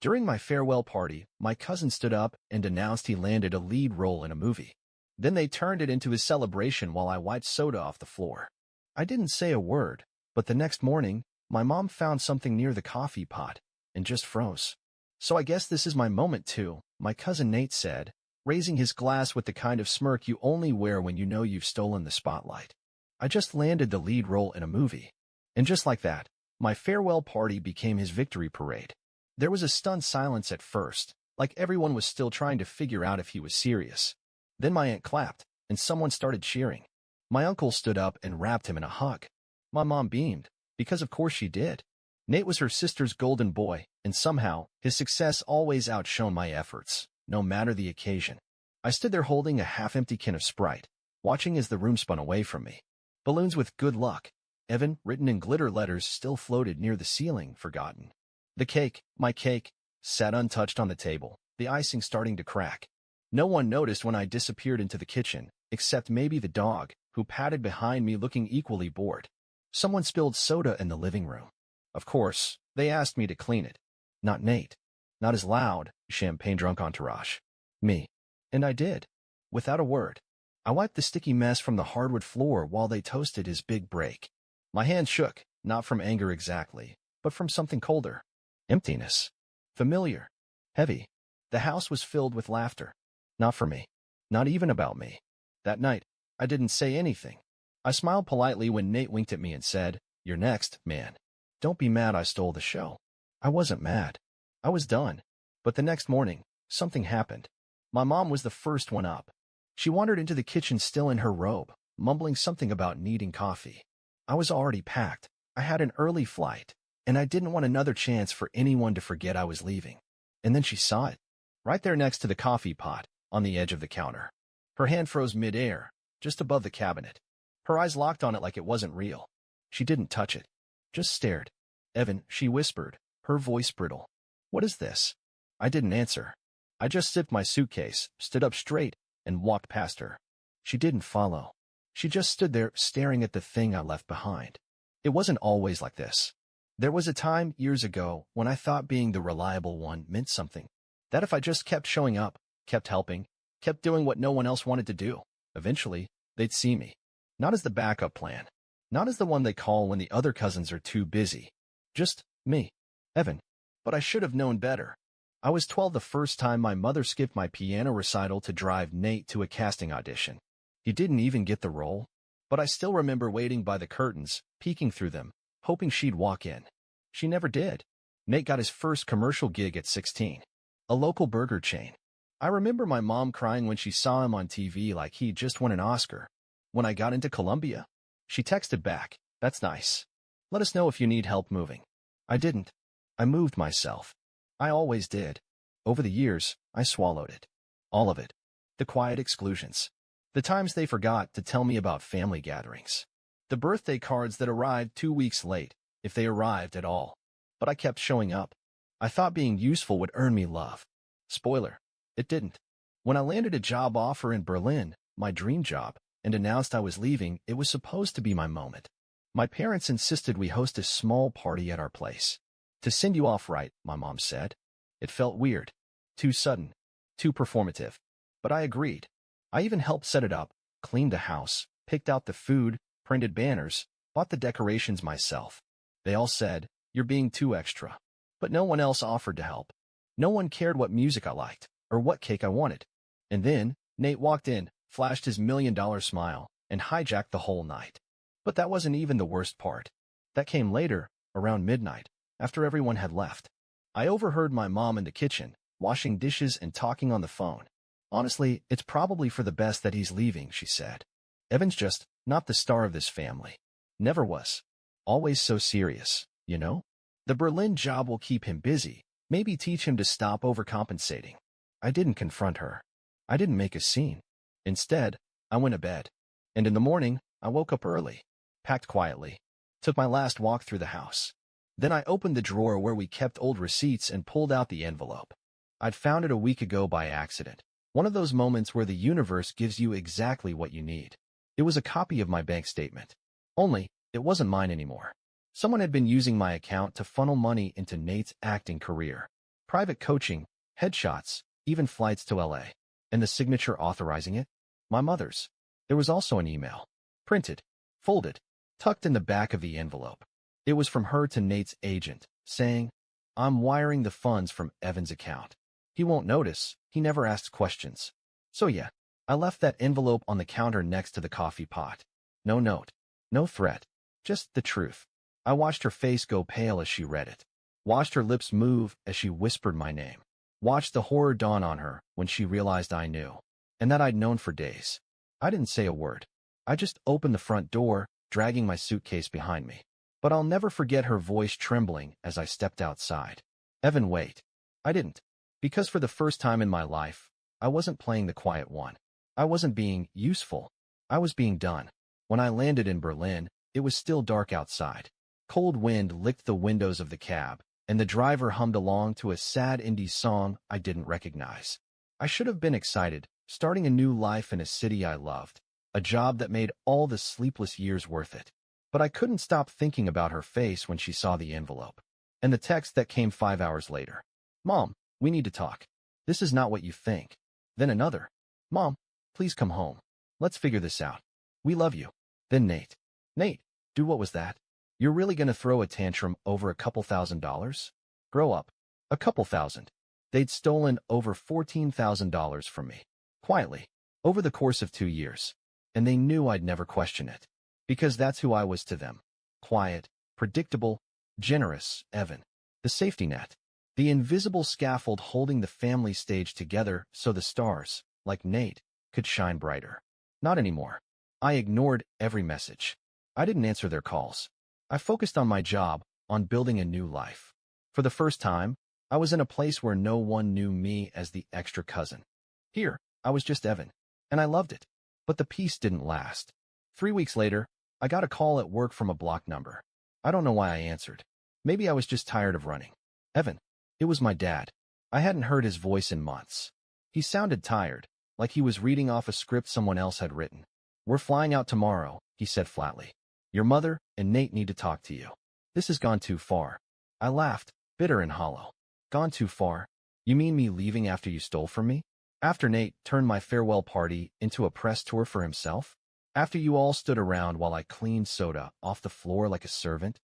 During my farewell party, my cousin stood up and announced he landed a lead role in a movie. Then they turned it into his celebration while I wiped soda off the floor. I didn't say a word, but the next morning, my mom found something near the coffee pot and just froze. "So I guess this is my moment too," my cousin Nate said, raising his glass with the kind of smirk you only wear when you know you've stolen the spotlight. "I just landed the lead role in a movie." And just like that, my farewell party became his victory parade. There was a stunned silence at first, like everyone was still trying to figure out if he was serious. Then my aunt clapped, and someone started cheering. My uncle stood up and wrapped him in a hug. My mom beamed, because of course she did. Nate was her sister's golden boy, and somehow, his success always outshone my efforts, no matter the occasion. I stood there holding a half-empty can of Sprite, watching as the room spun away from me. Balloons with "Good luck, Evan," written in glitter letters, still floated near the ceiling, forgotten. The cake, my cake, sat untouched on the table, the icing starting to crack. No one noticed when I disappeared into the kitchen, except maybe the dog, who padded behind me looking equally bored. Someone spilled soda in the living room. Of course, they asked me to clean it. Not Nate. Not his loud, champagne-drunk entourage. Me. And I did. Without a word. I wiped the sticky mess from the hardwood floor while they toasted his big break. My hand shook, not from anger exactly, but from something colder. Emptiness. Familiar. Heavy. The house was filled with laughter. Not for me. Not even about me. That night, I didn't say anything. I smiled politely when Nate winked at me and said, "You're next, man. Don't be mad I stole the show." I wasn't mad. I was done. But the next morning, something happened. My mom was the first one up. She wandered into the kitchen still in her robe, mumbling something about needing coffee. I was already packed. I had an early flight, and I didn't want another chance for anyone to forget I was leaving. And then she saw it. Right there next to the coffee pot, on the edge of the counter. Her hand froze mid-air, just above the cabinet. Her eyes locked on it like it wasn't real. She didn't touch it. Just stared. "Evan," she whispered, her voice brittle. "What is this?" I didn't answer. I just zipped my suitcase, stood up straight, and walked past her. She didn't follow. She just stood there staring at the thing I left behind. It wasn't always like this. There was a time, years ago, when I thought being the reliable one meant something. That if I just kept showing up, kept helping, kept doing what no one else wanted to do, eventually, they'd see me. Not as the backup plan. Not as the one they call when the other cousins are too busy. Just me. Evan. But I should have known better. I was 12 the first time my mother skipped my piano recital to drive Nate to a casting audition. He didn't even get the role. But I still remember waiting by the curtains, peeking through them, hoping she'd walk in. She never did. Nate got his first commercial gig at 16. A local burger chain. I remember my mom crying when she saw him on TV like he'd just won an Oscar. When I got into Columbia, she texted back, "That's nice. Let us know if you need help moving." I didn't. I moved myself. I always did. Over the years, I swallowed it. All of it. The quiet exclusions. The times they forgot to tell me about family gatherings. The birthday cards that arrived 2 weeks late, if they arrived at all. But I kept showing up. I thought being useful would earn me love. Spoiler, it didn't. When I landed a job offer in Berlin, my dream job, and announced I was leaving, it was supposed to be my moment. My parents insisted we host a small party at our place. To send you off right, my mom said. It felt weird. Too sudden. Too performative. But I agreed. I even helped set it up, cleaned the house, picked out the food, printed banners, bought the decorations myself. They all said, "You're being too extra." But no one else offered to help. No one cared what music I liked, or what cake I wanted. And then, Nate walked in, flashed his $1,000,000 smile, and hijacked the whole night. But that wasn't even the worst part. That came later, around midnight, after everyone had left. I overheard my mom in the kitchen, washing dishes and talking on the phone. "Honestly, it's probably for the best that he's leaving," she said. "Evan's just not the star of this family. Never was. Always so serious, you know? The Berlin job will keep him busy, maybe teach him to stop overcompensating." I didn't confront her. I didn't make a scene. Instead, I went to bed. And in the morning, I woke up early, packed quietly, took my last walk through the house. Then I opened the drawer where we kept old receipts and pulled out the envelope. I'd found it a week ago by accident. One of those moments where the universe gives you exactly what you need. It was a copy of my bank statement. Only, it wasn't mine anymore. Someone had been using my account to funnel money into Nate's acting career. Private coaching, headshots, even flights to LA. And the signature authorizing it? My mother's. There was also an email. Printed, folded, tucked in the back of the envelope. It was from her to Nate's agent, saying, "I'm wiring the funds from Evan's account. He won't notice. He never asks questions." So yeah, I left that envelope on the counter next to the coffee pot. No note, no threat, just the truth. I watched her face go pale as she read it. Watched her lips move as she whispered my name. Watched the horror dawn on her when she realized I knew, and that I'd known for days. I didn't say a word. I just opened the front door, dragging my suitcase behind me. But I'll never forget her voice trembling as I stepped outside. "Evan, wait." I didn't. Because for the first time in my life, I wasn't playing the quiet one. I wasn't being useful. I was being done. When I landed in Berlin, it was still dark outside. Cold wind licked the windows of the cab, and the driver hummed along to a sad indie song I didn't recognize. I should have been excited, starting a new life in a city I loved, a job that made all the sleepless years worth it. But I couldn't stop thinking about her face when she saw the envelope. And the text that came 5 hours later. "Mom, we need to talk. This is not what you think." Then another. "Mom, please come home. Let's figure this out. We love you." Then Nate. "Nate, dude, what was that? You're really gonna throw a tantrum over a couple $1,000s? Grow up." A couple thousand. They'd stolen over $14,000 from me. Quietly. Over the course of 2 years. And they knew I'd never question it. Because that's who I was to them. Quiet, predictable, generous, Evan. The safety net. The invisible scaffold holding the family stage together so the stars, like Nate, could shine brighter. Not anymore. I ignored every message. I didn't answer their calls. I focused on my job, on building a new life. For the first time, I was in a place where no one knew me as the extra cousin. Here, I was just Evan. And I loved it. But the peace didn't last. 3 weeks later, I got a call at work from a blocked number. I don't know why I answered. Maybe I was just tired of running. "Evan." It was my dad. I hadn't heard his voice in months. He sounded tired, like he was reading off a script someone else had written. "We're flying out tomorrow," he said flatly. "Your mother and Nate need to talk to you. This has gone too far." I laughed, bitter and hollow. "Gone too far? You mean me leaving after you stole from me? After Nate turned my farewell party into a press tour for himself? After you all stood around while I cleaned soda off the floor like a servant?"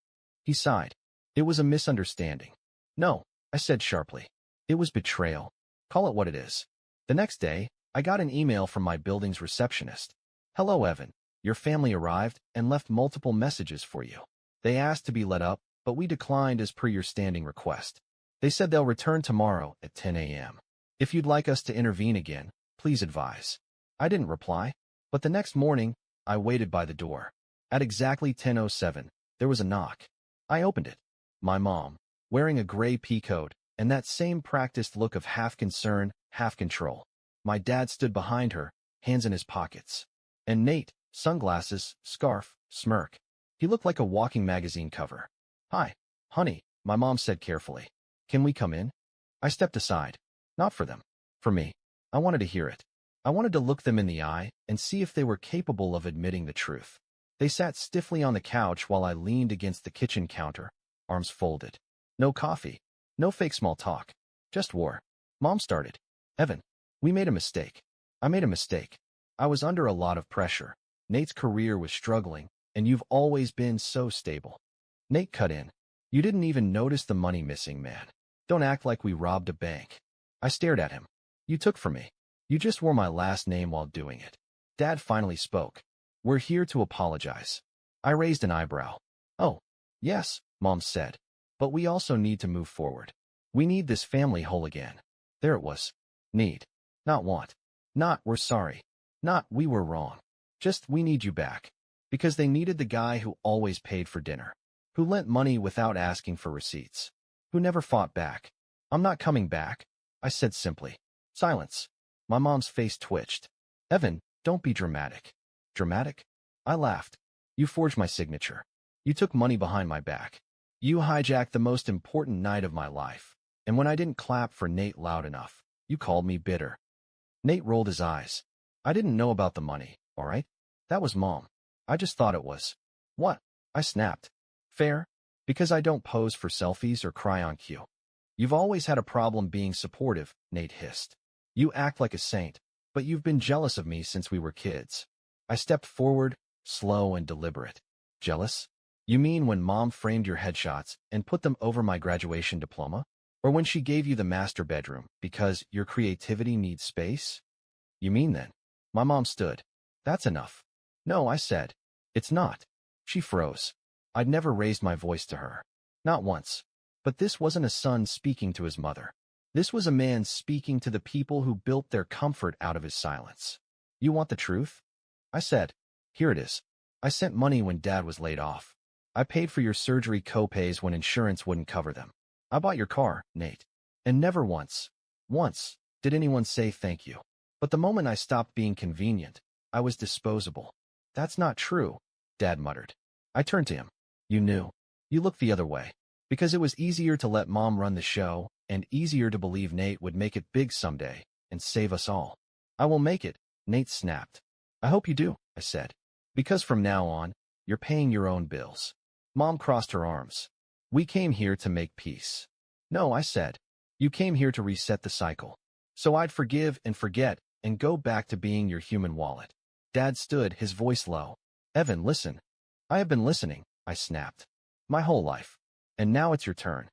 He sighed. "It was a misunderstanding." "No," I said sharply. "It was betrayal. Call it what it is." The next day, I got an email from my building's receptionist. "Hello, Evan. Your family arrived and left multiple messages for you. They asked to be let up, but we declined as per your standing request. They said they'll return tomorrow at 10 a.m. If you'd like us to intervene again, please advise." I didn't reply, but the next morning, I waited by the door. At exactly 10:07, there was a knock. I opened it. My mom, wearing a gray pea coat and that same practiced look of half concern, half control. My dad stood behind her, hands in his pockets. And Nate, sunglasses, scarf, smirk. He looked like a walking magazine cover. "Hi, honey," my mom said carefully. "Can we come in?" I stepped aside. Not for them. For me. I wanted to hear it. I wanted to look them in the eye and see if they were capable of admitting the truth. They sat stiffly on the couch while I leaned against the kitchen counter, arms folded. No coffee. No fake small talk. Just war. Mom started. "Evan, we made a mistake. I made a mistake. I was under a lot of pressure. Nate's career was struggling, and you've always been so stable." Nate cut in. "You didn't even notice the money missing, man. Don't act like we robbed a bank." I stared at him. "You took from me. You just wore my last name while doing it." Dad finally spoke. "We're here to apologize." I raised an eyebrow. "Oh, yes," Mom said. "But we also need to move forward. We need this family whole again." There it was. Need. Not want. Not we're sorry. Not we were wrong. Just we need you back. Because they needed the guy who always paid for dinner. Who lent money without asking for receipts. Who never fought back. "I'm not coming back," I said simply. Silence. My mom's face twitched. "Evan, don't be dramatic." Dramatic? I laughed. "You forged my signature. You took money behind my back. You hijacked the most important night of my life. And when I didn't clap for Nate loud enough, you called me bitter." Nate rolled his eyes. "I didn't know about the money, all right? That was Mom. I just thought it was." "What?" I snapped. "Fair? Because I don't pose for selfies or cry on cue." You've always had a problem being supportive, Nate hissed. You act like a saint, but you've been jealous of me since we were kids. I stepped forward, slow and deliberate. Jealous? You mean when Mom framed your headshots and put them over my graduation diploma? Or when she gave you the master bedroom because your creativity needs space? You mean then? My mom stood. That's enough. No, I said. It's not. She froze. I'd never raised my voice to her. Not once. But this wasn't a son speaking to his mother. This was a man speaking to the people who built their comfort out of his silence. You want the truth? I said. Here it is. I sent money when Dad was laid off. I paid for your surgery co-pays when insurance wouldn't cover them. I bought your car, Nate. And never once, did anyone say thank you. But the moment I stopped being convenient, I was disposable. That's not true, Dad muttered. I turned to him. You knew. You looked the other way. Because it was easier to let Mom run the show, and easier to believe Nate would make it big someday, and save us all. I will make it, Nate snapped. I hope you do, I said. Because from now on, you're paying your own bills. Mom crossed her arms. We came here to make peace. No, I said. You came here to reset the cycle. So I'd forgive and forget, and go back to being your human wallet. Dad stood, his voice low. Evan, listen. I have been listening, I snapped. My whole life. And now it's your turn.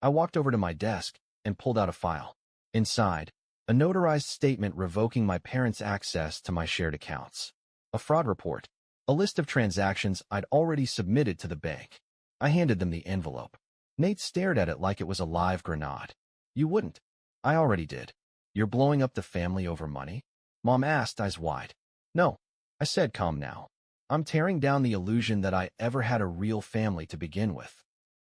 I walked over to my desk and pulled out a file. Inside, a notarized statement revoking my parents' access to my shared accounts. A fraud report. A list of transactions I'd already submitted to the bank. I handed them the envelope. Nate stared at it like it was a live grenade. You wouldn't. I already did. You're blowing up the family over money? Mom asked, eyes wide. No. I said, calm now. I'm tearing down the illusion that I ever had a real family to begin with.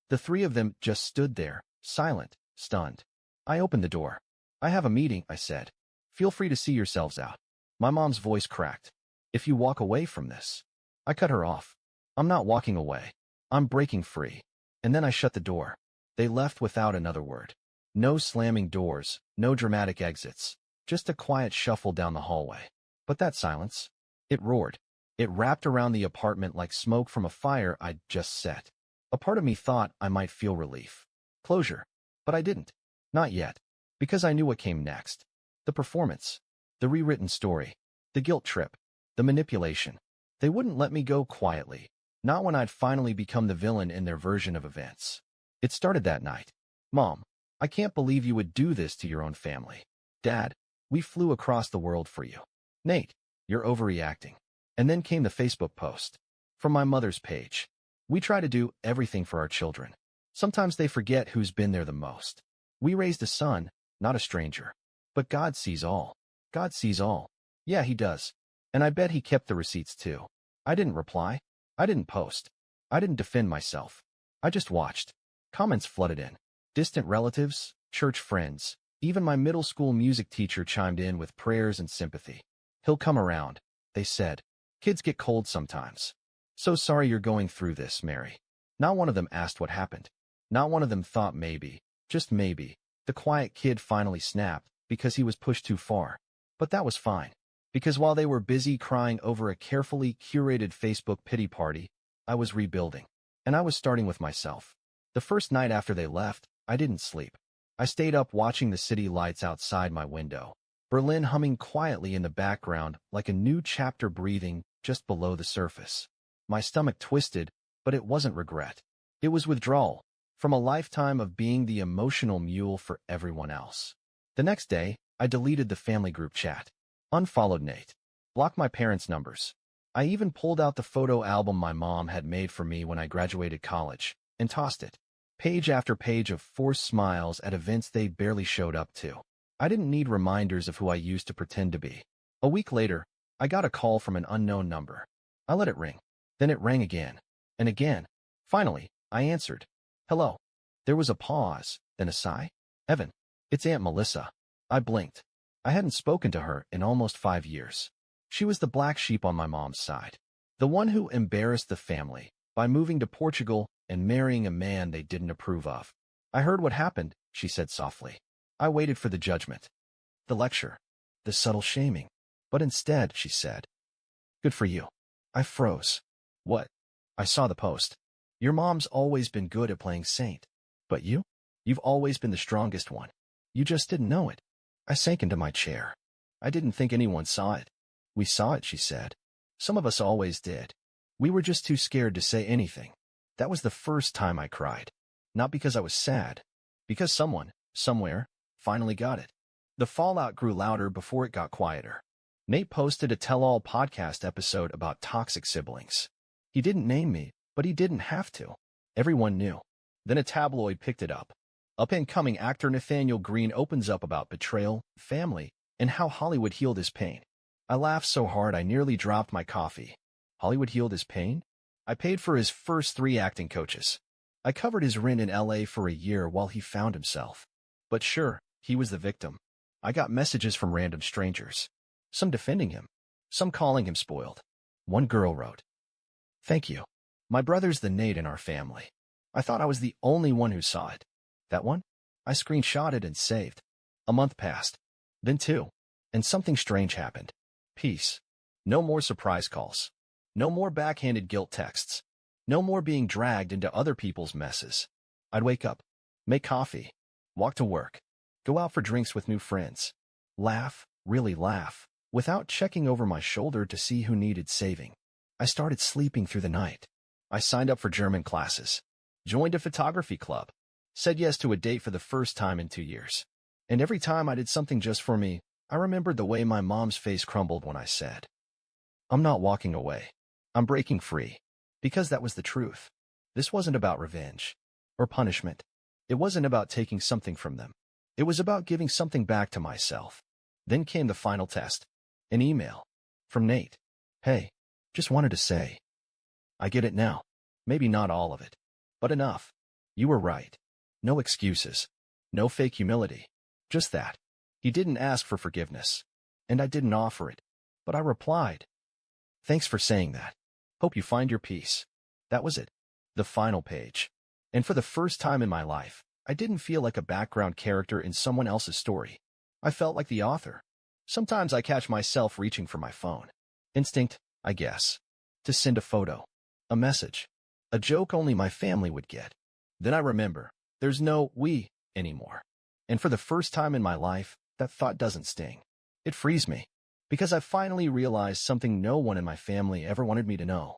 The three of them just stood there, silent, stunned. I opened the door. I have a meeting, I said. Feel free to see yourselves out. My mom's voice cracked. If you walk away from this. I cut her off. I'm not walking away. I'm breaking free. And then I shut the door. They left without another word. No slamming doors, no dramatic exits. Just a quiet shuffle down the hallway. But that silence, it roared. It wrapped around the apartment like smoke from a fire I'd just set. A part of me thought I might feel relief. Closure. But I didn't. Not yet. Because I knew what came next. The performance. The rewritten story. The guilt trip. The manipulation. They wouldn't let me go quietly. Not when I'd finally become the villain in their version of events. It started that night. Mom, I can't believe you would do this to your own family. Dad, we flew across the world for you. Nate, you're overreacting. And then came the Facebook post. From my mother's page. We try to do everything for our children. Sometimes they forget who's been there the most. We raised a son, not a stranger. But God sees all. God sees all. Yeah, he does. And I bet he kept the receipts too. I didn't reply. I didn't post. I didn't defend myself. I just watched. Comments flooded in. Distant relatives, church friends, even my middle school music teacher chimed in with prayers and sympathy. He'll come around, they said. Kids get cold sometimes. So sorry you're going through this, Mary. Not one of them asked what happened. Not one of them thought maybe, just maybe, the quiet kid finally snapped because he was pushed too far. But that was fine. Because while they were busy crying over a carefully curated Facebook pity party, I was rebuilding. And I was starting with myself. The first night after they left, I didn't sleep. I stayed up watching the city lights outside my window. Berlin humming quietly in the background like a new chapter breathing just below the surface. My stomach twisted, but it wasn't regret. It was withdrawal from a lifetime of being the emotional mule for everyone else. The next day, I deleted the family group chat. Unfollowed Nate. Blocked my parents' numbers. I even pulled out the photo album my mom had made for me when I graduated college, and tossed it. Page after page of forced smiles at events they barely showed up to. I didn't need reminders of who I used to pretend to be. A week later, I got a call from an unknown number. I let it ring. Then it rang again. And again. Finally, I answered. Hello. There was a pause, then a sigh. Evan, it's Aunt Melissa. I blinked. I hadn't spoken to her in almost 5 years. She was the black sheep on my mom's side. The one who embarrassed the family by moving to Portugal and marrying a man they didn't approve of. I heard what happened, she said softly. I waited for the judgment. The lecture. The subtle shaming. But instead, she said, good for you. I froze. What? I saw the post. Your mom's always been good at playing saint. But you? You've always been the strongest one. You just didn't know it. I sank into my chair. I didn't think anyone saw it. We saw it, she said. Some of us always did. We were just too scared to say anything. That was the first time I cried. Not because I was sad. Because someone, somewhere, finally got it. The fallout grew louder before it got quieter. Nate posted a tell-all podcast episode about toxic siblings. He didn't name me, but he didn't have to. Everyone knew. Then a tabloid picked it up. Up-and-coming actor Nathaniel Green opens up about betrayal, family, and how Hollywood healed his pain. I laughed so hard I nearly dropped my coffee. Hollywood healed his pain? I paid for his first 3 acting coaches. I covered his rent in LA for a year while he found himself. But sure, he was the victim. I got messages from random strangers. Some defending him. Some calling him spoiled. One girl wrote, "Thank you. My brother's the Nate in our family." I thought I was the only one who saw it. That one? I screenshotted and saved. A month passed. Then 2. And something strange happened. Peace. No more surprise calls. No more backhanded guilt texts. No more being dragged into other people's messes. I'd wake up, make coffee, walk to work, go out for drinks with new friends, laugh, really laugh, without checking over my shoulder to see who needed saving. I started sleeping through the night. I signed up for German classes, joined a photography club, said yes to a date for the first time in 2 years. And every time I did something just for me, I remembered the way my mom's face crumbled when I said, "I'm not walking away. I'm breaking free." Because that was the truth. This wasn't about revenge or punishment. It wasn't about taking something from them. It was about giving something back to myself. Then came the final test. An email from Nate. "Hey, just wanted to say, I get it now. Maybe not all of it, but enough. You were right. No excuses. No fake humility. Just that." He didn't ask for forgiveness, and I didn't offer it, but I replied, "Thanks for saying that. Hope you find your peace." That was it. The final page. And for the first time in my life, I didn't feel like a background character in someone else's story. I felt like the author. Sometimes I catch myself reaching for my phone. Instinct, I guess. To send a photo, a message, a joke only my family would get. Then I remember, there's no we anymore. And for the first time in my life, that thought doesn't sting. It frees me. Because I finally realized something no one in my family ever wanted me to know.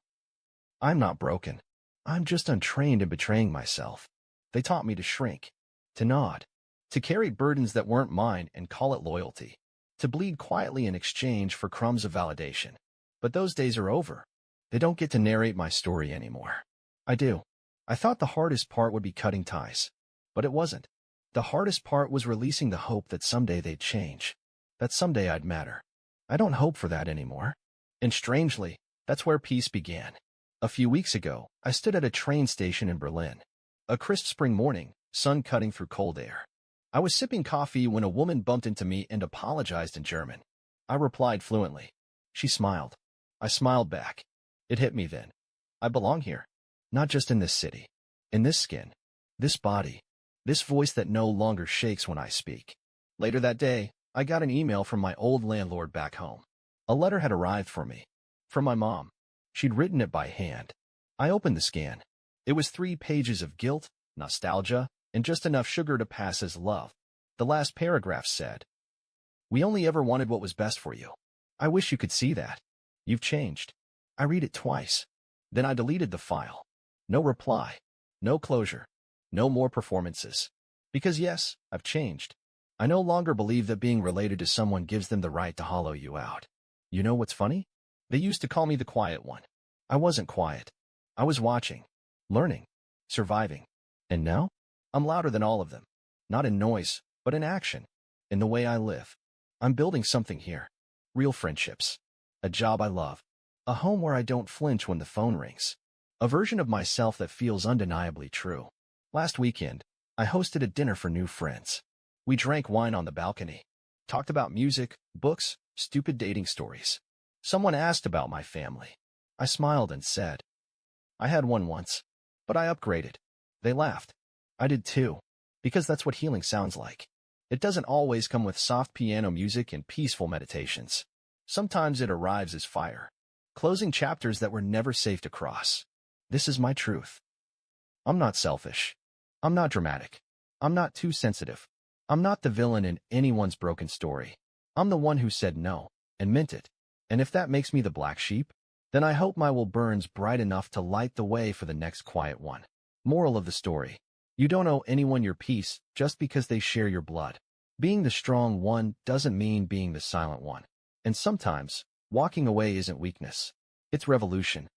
I'm not broken. I'm just untrained in betraying myself. They taught me to shrink, to nod, to carry burdens that weren't mine and call it loyalty, to bleed quietly in exchange for crumbs of validation. But those days are over. They don't get to narrate my story anymore. I do. I thought the hardest part would be cutting ties, but it wasn't. The hardest part was releasing the hope that someday they'd change, that someday I'd matter. I don't hope for that anymore. And strangely, that's where peace began. A few weeks ago, I stood at a train station in Berlin. A crisp spring morning, sun cutting through cold air. I was sipping coffee when a woman bumped into me and apologized in German. I replied fluently. She smiled. I smiled back. It hit me then. I belong here. Not just in this city. In this skin. This body. This voice that no longer shakes when I speak. Later that day, I got an email from my old landlord back home. A letter had arrived for me. From my mom. She'd written it by hand. I opened the scan. It was 3 pages of guilt, nostalgia, and just enough sugar to pass as love. The last paragraph said, "We only ever wanted what was best for you. I wish you could see that. You've changed." I read it twice. Then I deleted the file. No reply. No closure. No more performances. Because yes, I've changed. I no longer believe that being related to someone gives them the right to hollow you out. You know what's funny? They used to call me the quiet one. I wasn't quiet. I was watching, learning, surviving. And now? I'm louder than all of them. Not in noise, but in action. In the way I live. I'm building something here. Real friendships. A job I love. A home where I don't flinch when the phone rings. A version of myself that feels undeniably true. Last weekend, I hosted a dinner for new friends. We drank wine on the balcony, talked about music, books, stupid dating stories. Someone asked about my family. I smiled and said, "I had one once, but I upgraded." They laughed. I did too, because that's what healing sounds like. It doesn't always come with soft piano music and peaceful meditations. Sometimes it arrives as fire, closing chapters that were never safe to cross. This is my truth. I'm not selfish. I'm not dramatic. I'm not too sensitive. I'm not the villain in anyone's broken story. I'm the one who said no, and meant it. And if that makes me the black sheep, then I hope my will burns bright enough to light the way for the next quiet one. Moral of the story. You don't owe anyone your peace just because they share your blood. Being the strong one doesn't mean being the silent one. And sometimes, walking away isn't weakness. It's revolution.